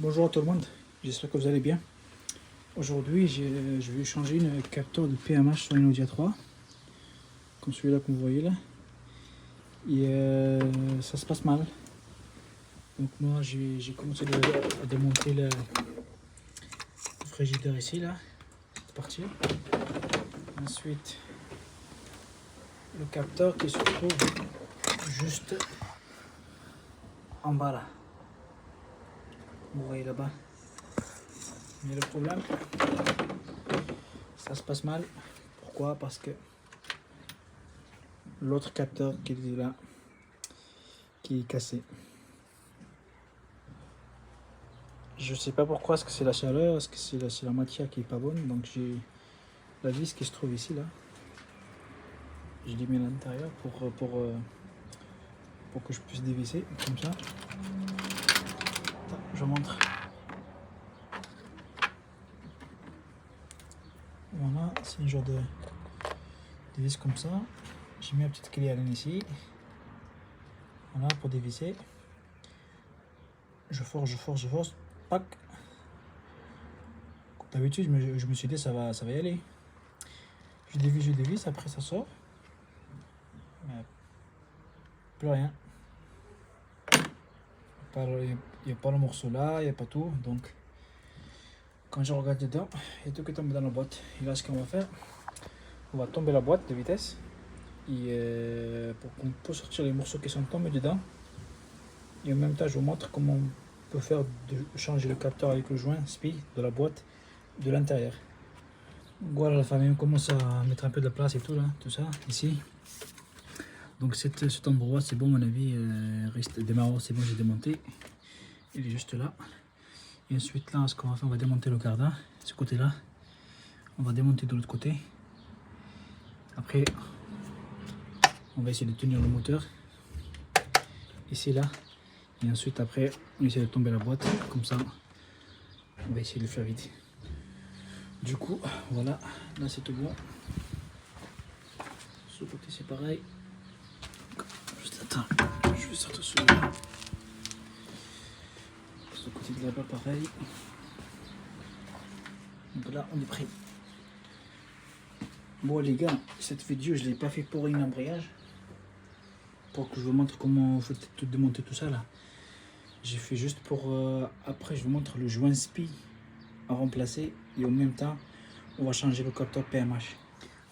Bonjour à tout le monde, j'espère que vous allez bien. Aujourd'hui, je vais changer une capteur de PMH sur une Audia 3, comme celui-là que vous voyez là. Et ça se passe mal. Donc moi, j'ai commencé à démonter le frigidaire ici là, c'est parti. Ensuite, le capteur qui se trouve juste en bas là. Vous voyez là-bas. Mais le problème, ça se passe mal. Pourquoi? Parce que l'autre capteur qui est là, qui est cassé. Je sais pas pourquoi, est-ce que c'est la chaleur, est-ce que c'est la matière qui est pas bonne. Donc j'ai la vis qui se trouve ici là. Je l'ai mis à l'intérieur pour que je puisse dévisser comme ça. Attends, je vous montre. Voilà, c'est un genre de vis comme ça. J'ai mis une petite clé Allen ici. Voilà, pour dévisser. Je force, pac. Comme d'habitude, je me suis dit ça va y aller. Je dévisse, après ça sort. Mais plus rien. Il n'y a pas le morceau là, il n'y a pas tout. Donc, quand je regarde dedans, il y a tout qui tombe dans la boîte. Et là, ce qu'on va faire, on va tomber la boîte de vitesse. Et pour qu'on puisse sortir les morceaux qui sont tombés dedans. Et en même temps, je vous montre comment on peut faire changer le capteur avec le joint SPI de la boîte de l'intérieur. Voilà, la famille commence à mettre un peu de place et tout là, tout ça ici. Donc cet endroit c'est bon, à mon avis, reste démarrant, c'est bon, j'ai démonté. Il est juste là. Et ensuite là, ce qu'on va faire, on va démonter le cardan, ce côté là. On va démonter de l'autre côté. Après, on va essayer de tenir le moteur ici là. Et ensuite après, on essaie de tomber la boîte, comme ça, on va essayer de le faire vite. Du coup, voilà, là c'est tout bon. Ce côté c'est pareil. Juste attends, je vais sortir celui-là. Ce côté de là-bas pareil. Donc là on est prêt. Bon les gars, cette vidéo je l'ai pas fait pour une embrayage. Pour que je vous montre comment faut tout démonter tout ça là. J'ai fait juste pour après je vous montre le joint SPI à remplacer et en même temps on va changer le capteur PMH.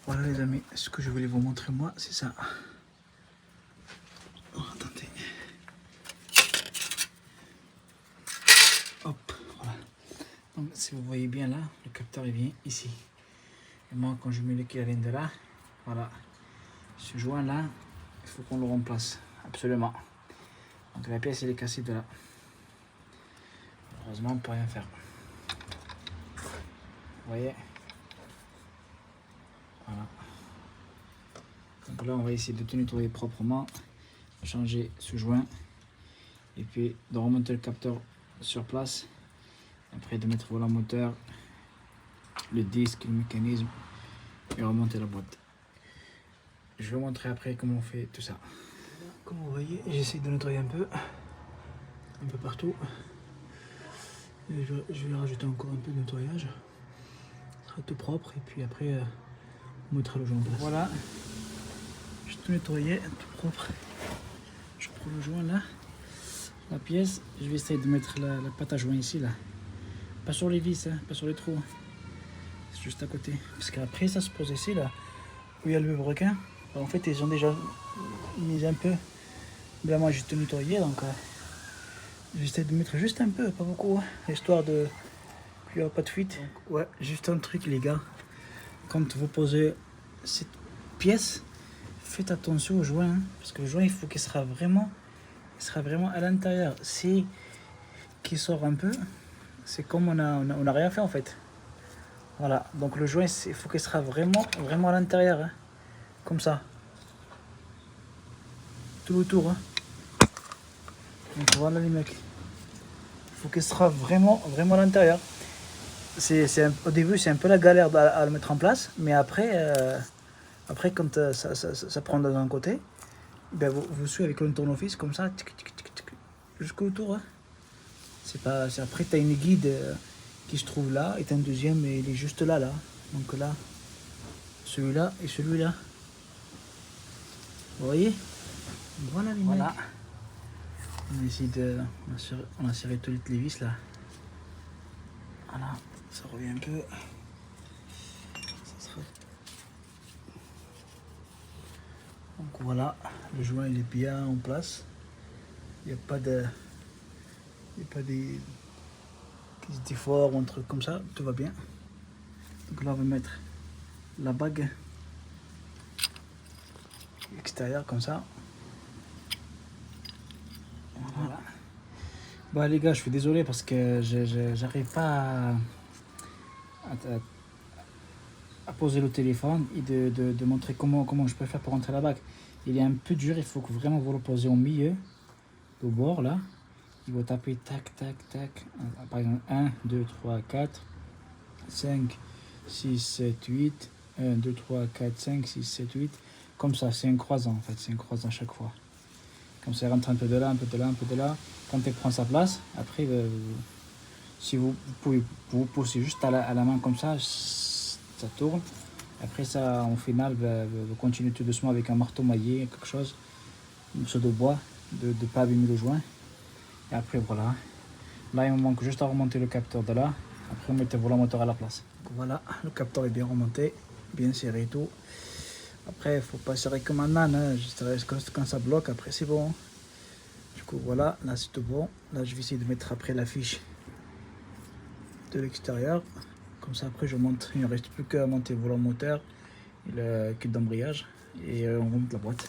Voilà les amis, ce que je voulais vous montrer moi c'est ça. Oh, attendez. Hop, voilà. Donc si vous voyez bien là, le capteur il vient ici. Et moi quand je mets le clé de là, voilà. Ce joint là, il faut qu'on le remplace, absolument. Donc la pièce elle est cassée de là. Heureusement on ne peut rien faire. Vous voyez? Voilà. Donc là on va essayer de tout nettoyer proprement, changer ce joint et puis de remonter le capteur sur place. Après de mettre voilà, le moteur, le disque, le mécanisme et remonter la boîte. Je vais vous montrer après comment on fait tout ça. Comme vous voyez, j'essaie de nettoyer un peu partout. Et je vais rajouter encore un peu de nettoyage. Ça sera tout propre et puis après on mettra le joint en place. Voilà, j'ai tout nettoyé, tout propre. Je prends le joint là, la pièce. Je vais essayer de mettre la pâte à joint ici là. Pas sur les vis, hein, pas sur les trous. C'est juste à côté. Parce qu'après ça se pose ici là, où il y a le requin. En fait ils ont déjà mis un peu. Là moi j'ai tout nettoyé donc j'essaie de mettre juste un peu, pas beaucoup, hein, histoire de qu'il n'y aura pas de fuite. Donc, ouais, juste un truc les gars. Quand vous posez cette pièce, faites attention au joint, hein, parce que le joint il faut qu'il sera vraiment à l'intérieur. Si qu'il sort un peu, c'est comme on a rien fait en fait. Voilà, donc le joint il faut qu'il sera vraiment à l'intérieur, hein, comme ça, tout autour. Hein. Donc voilà les mecs, il faut qu'il sera vraiment à l'intérieur. Au début c'est un peu la galère à le mettre en place, mais après quand ça prend d'un côté, ben vous suivez avec le tournevis comme ça jusqu'au tour. Hein. C'est après, tu as une guide qui se trouve là, et tu as un deuxième, et il est juste là, là. Donc là, celui-là et celui-là. Vous voyez? Voilà les mecs. On a essayé de... On a serré toutes les vis là. Voilà, ça revient un peu. Ça sera... Donc voilà, le joint il est bien en place. Il n'y a pas de... Il n'y a pas des... qui se déforment ou un truc comme ça, tout va bien. Donc là on va mettre la bague extérieure comme ça. Voilà. Bah les gars, je suis désolé parce que j'arrive pas à poser le téléphone et de montrer comment je peux faire pour rentrer la bague. Il est un peu dur, il faut que vraiment vous le posez au milieu, au bord là. Il va taper tac tac tac, par exemple 1, 2, 3, 4, 5, 6, 7, 8, 1, 2, 3, 4, 5, 6, 7, 8, comme ça, c'est un croisant en fait, c'est un croisant à chaque fois. Comme ça, il rentre un peu de là, un peu de là, un peu de là. Quand il prend sa place, après, si vous pouvez vous pousser juste à la main comme ça tourne. Après ça, en finale, vous continuez tout doucement avec un marteau maillé, quelque chose, un morceau de bois, de ne pas abîmer le joint. Et après, voilà. Là, il me manque juste à remonter le capteur de là. Après, mettez-vous le moteur à la place. Donc, voilà, le capteur est bien remonté, bien serré et tout. Après, il faut pas serrer comme un âne, hein. Juste quand ça bloque, après c'est bon. Du coup, voilà, là c'est tout bon. Là, je vais essayer de mettre après la fiche de l'extérieur. Comme ça, après, je monte. Il ne reste plus qu'à monter le volant moteur et le kit d'embrayage. Et on remonte la boîte.